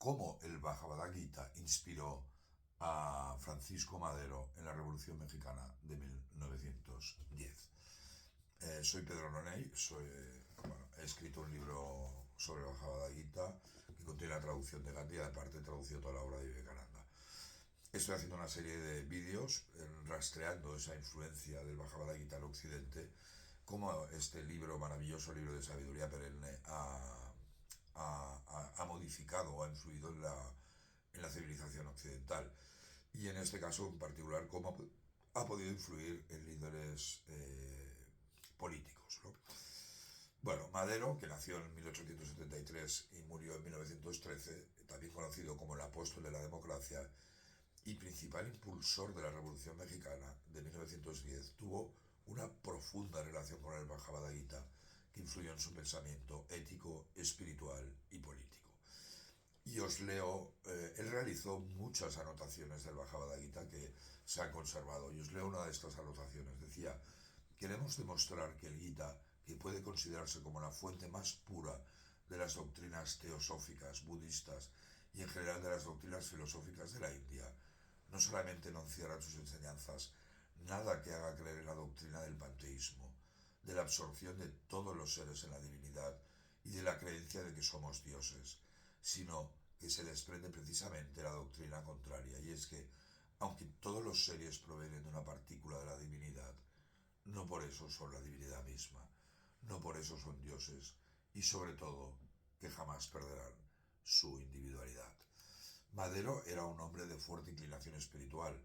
cómo el Bhagavad Gita inspiró a Francisco Madero en la Revolución Mexicana de 1910. Soy Pedro Nonell, he escrito un libro sobre el Bhagavad Gita que contiene la traducción de Gandhi y aparte he traducido toda la obra de Vivekananda. Estoy haciendo una serie de vídeos rastreando esa influencia del Bhagavad Gita en Occidente, cómo este libro, maravilloso libro de sabiduría perenne, ha modificado o ha influido en la civilización occidental. Y en este caso en particular, cómo ha podido influir en líderes políticos, ¿no? Bueno, Madero, que nació en 1873 y murió en 1913, también conocido como el apóstol de la democracia y principal impulsor de la Revolución Mexicana de 1910, tuvo una profunda relación con el Bhagavad Gita que influyó en su pensamiento ético, espiritual y político. Y os leo, él realizó muchas anotaciones del Bhagavad Gita que se han conservado, y os leo una de estas anotaciones. Decía: queremos demostrar que el Gita, que puede considerarse como la fuente más pura de las doctrinas teosóficas, budistas y en general de las doctrinas filosóficas de la India, no solamente no encierra en sus enseñanzas nada que haga creer en la doctrina del panteísmo, de la absorción de todos los seres en la divinidad y de la creencia de que somos dioses, sino que se desprende precisamente la doctrina contraria, y es que, aunque todos los seres provienen de una partícula de la divinidad, no por eso son la divinidad misma, no por eso son dioses, y sobre todo, que jamás perderán su individualidad. Madero era un hombre de fuerte inclinación espiritual.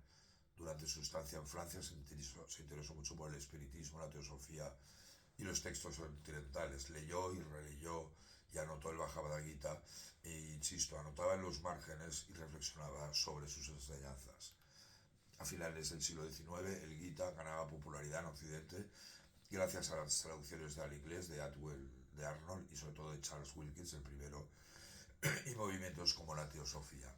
Durante su estancia en Francia se interesó mucho por el espiritismo, la teosofía y los textos occidentales. Leyó y releyó y anotó el Bhagavad Gita e, insisto, anotaba en los márgenes y reflexionaba sobre sus enseñanzas. A finales del siglo XIX, el Gita ganaba popularidad en Occidente gracias a las traducciones al inglés de Atwell, de Arnold y sobre todo de Charles Wilkins, el primero, y movimientos como la teosofía.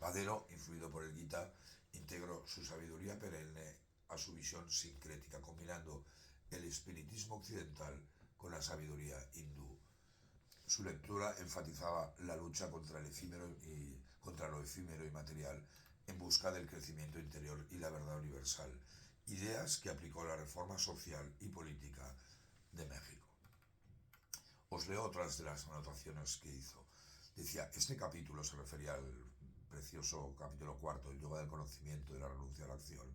Madero, influido por el Gita, integró su sabiduría perenne a su visión sincrética, combinando el espiritismo occidental con la sabiduría hindú. Su lectura enfatizaba la lucha contra contra lo efímero y material en busca del crecimiento interior y la verdad universal, ideas que aplicó a la reforma social y política de México. Os leo otras de las anotaciones que hizo. Decía: este capítulo, se refería al precioso capítulo cuarto, el yoga del conocimiento, de la renuncia a la acción,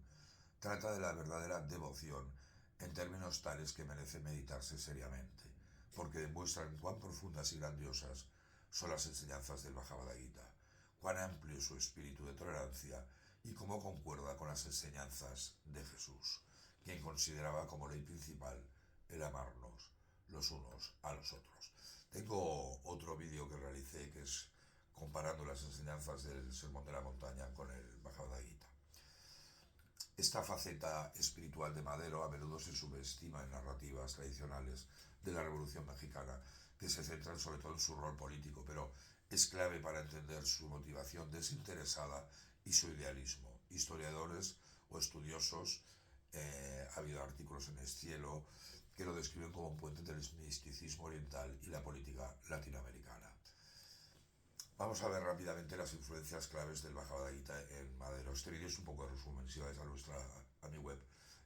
trata de la verdadera devoción en términos tales que merece meditarse seriamente, porque demuestran cuán profundas y grandiosas son las enseñanzas del Bhagavad Gita, cuán amplio es su espíritu de tolerancia y cómo concuerda con las enseñanzas de Jesús, quien consideraba como ley principal el amarnos los unos a los otros. Tengo otro vídeo que realicé que es comparando las enseñanzas del Sermón de la Montaña con el Bhagavad Gita. Esta faceta espiritual de Madero a menudo se subestima en narrativas tradicionales de la Revolución Mexicana, que se centran sobre todo en su rol político, pero es clave para entender su motivación desinteresada y su idealismo. Historiadores o estudiosos, ha habido artículos en El Cielo que lo describen como un puente entre el misticismo oriental y la política latinoamericana. Vamos a ver rápidamente las influencias claves del Bhagavad Gita en Madero. Este vídeo es un poco de resumen. Si vais a mi web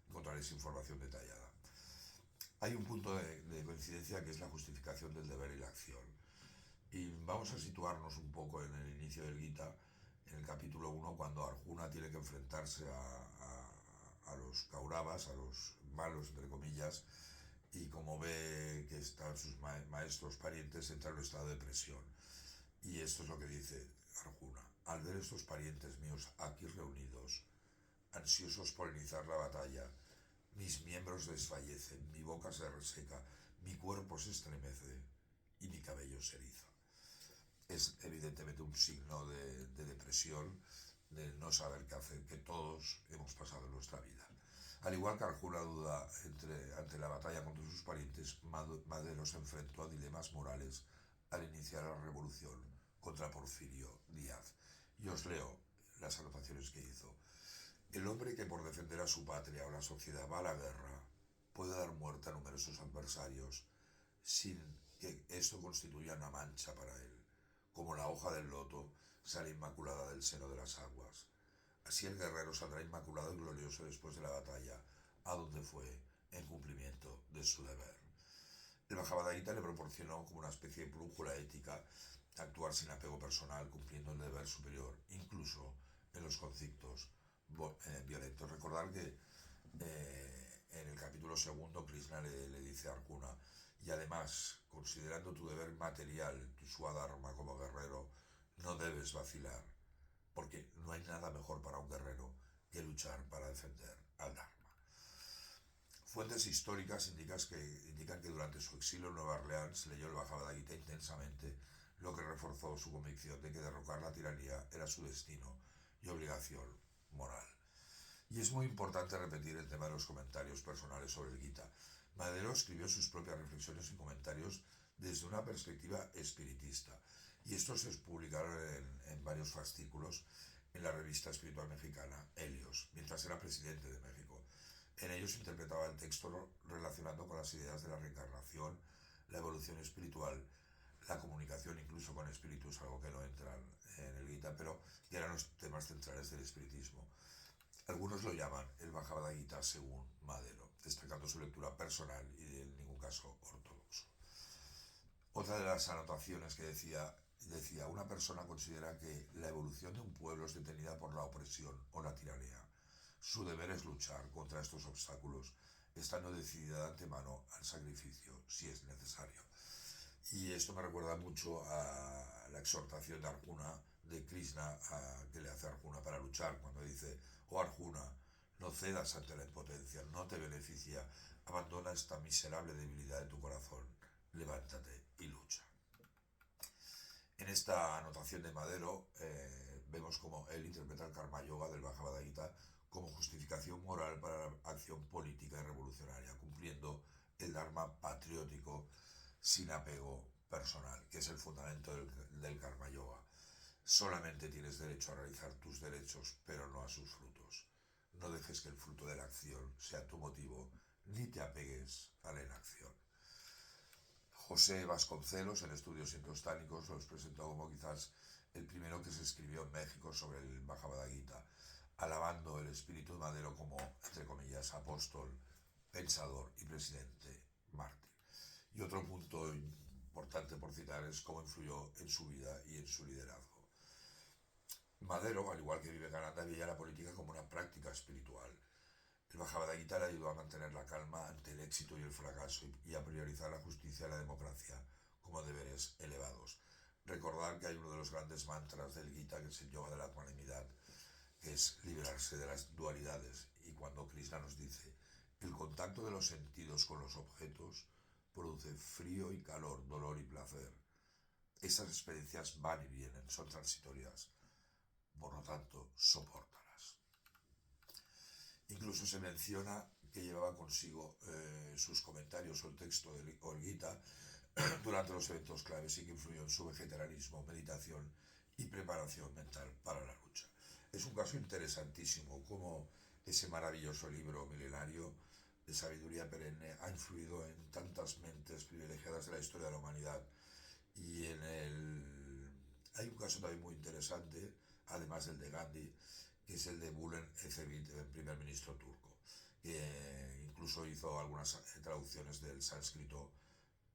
encontraréis información detallada. Hay un punto de coincidencia que es la justificación del deber y la acción. Y vamos a situarnos un poco en el inicio del Gita, en el capítulo 1, cuando Arjuna tiene que enfrentarse a los Kauravas, a los malos, entre comillas, y como ve que están sus maestros parientes, entra en un estado de presión. Y esto es lo que dice Arjuna: al ver estos parientes míos aquí reunidos, ansiosos por iniciar la batalla, mis miembros desfallecen, mi boca se reseca, mi cuerpo se estremece y mi cabello se eriza. Es evidentemente un signo de depresión, de no saber qué hacer, que todos hemos pasado en nuestra vida. Al igual que Arjuna duda ante la batalla contra sus parientes, Madero se enfrentó a dilemas morales al iniciar la revolución contra Porfirio Díaz. Y os leo las anotaciones que hizo. El hombre que por defender a su patria o la sociedad va a la guerra puede dar muerte a numerosos adversarios sin que esto constituya una mancha para él, como la hoja del loto sale inmaculada del seno de las aguas. Así el guerrero saldrá inmaculado y glorioso después de la batalla, a donde fue en cumplimiento de su deber. El Bhagavad Gita le proporcionó como una especie de brújula ética actuar sin apego personal, cumpliendo el deber superior, incluso en los conflictos violentos. Recordar que en el capítulo segundo Krishna le dice a Arjuna, y además, considerando tu deber material, tu swadharma como guerrero, no debes vacilar, porque no hay nada mejor para un guerrero que luchar para defender al Dharma. Fuentes históricas indican que durante su exilio en Nueva Orleans leyó el Bhagavad Gita intensamente, lo que reforzó su convicción de que derrocar la tiranía era su destino y obligación moral. Y es muy importante repetir el tema de los comentarios personales sobre el Gita. Madero escribió sus propias reflexiones y comentarios desde una perspectiva espiritista, y estos se publicaron en varios fascículos en la revista espiritual mexicana Helios, mientras era presidente de México. En ellos interpretaba el texto relacionando con las ideas de la reencarnación, la evolución espiritual, la comunicación incluso con espíritus, algo que no entra en el Gita, pero que eran los temas centrales del espiritismo. Algunos lo llaman el Bhagavad Gita según Madero, destacando su lectura personal y en ningún caso ortodoxo. Otra de las anotaciones que decía, una persona considera que la evolución de un pueblo es detenida por la opresión o la tiranía. Su deber es luchar contra estos obstáculos, estando decidida de antemano al sacrificio si es necesario. Y esto me recuerda mucho a la exhortación de Arjuna, de Krishna, que le hace a Arjuna para luchar, cuando dice, oh Arjuna, no cedas ante la impotencia, no te beneficia, abandona esta miserable debilidad de tu corazón, levántate y lucha. En esta anotación de Madero vemos cómo él interpreta el Karma Yoga del Bhagavad Gita como justificación moral para la acción política y revolucionaria, cumpliendo el Dharma patriótico sin apego personal, que es el fundamento del Karma Yoga. Solamente tienes derecho a realizar tus derechos, pero no a sus frutos. No dejes que el fruto de la acción sea tu motivo, ni te apegues a la inacción. José Vasconcelos, en Estudios Indostánicos, los presentó como quizás el primero que se escribió en México sobre el Bhagavad Gita, alabando el espíritu de Madero como, entre comillas, apóstol, pensador y presidente mártir. Y otro punto importante por citar es cómo influyó en su vida y en su liderazgo. Madero, al igual que Vivekananda, veía la política como una práctica espiritual. El Bhagavad Gita le ayudó a mantener la calma ante el éxito y el fracaso y a priorizar la justicia y la democracia como deberes elevados. Recordar que hay uno de los grandes mantras del Gita, que es el yoga de la ecuanimidad, que es liberarse de las dualidades. Y cuando Krishna nos dice, el contacto de los sentidos con los objetos produce frío y calor, dolor y placer. Estas experiencias van y vienen, son transitorias, por lo tanto, sopórtalas. Incluso se menciona que llevaba consigo sus comentarios o el texto o el Gita durante los eventos claves y que influyó en su vegetarianismo, meditación y preparación mental para la lucha. Es un caso interesantísimo cómo ese maravilloso libro milenario de sabiduría perenne ha influido en tantas mentes privilegiadas de la historia de la humanidad. Y hay un caso también muy interesante, además del de Gandhi, que es el de Bülent Ecevit, el primer ministro turco, que incluso hizo algunas traducciones del sánscrito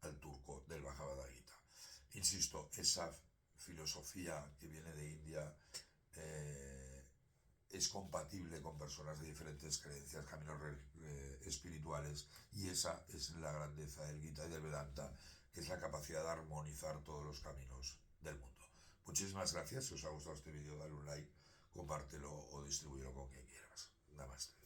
al turco del Bhagavad Gita. Insisto, esa filosofía que viene de India es compatible con personas de diferentes creencias, caminos espirituales, y esa es la grandeza del Gita y del Vedanta, que es la capacidad de armonizar todos los caminos del mundo. Muchísimas gracias. Si os ha gustado este vídeo, dale un like, compártelo o distribúyelo con quien quieras. Namaste.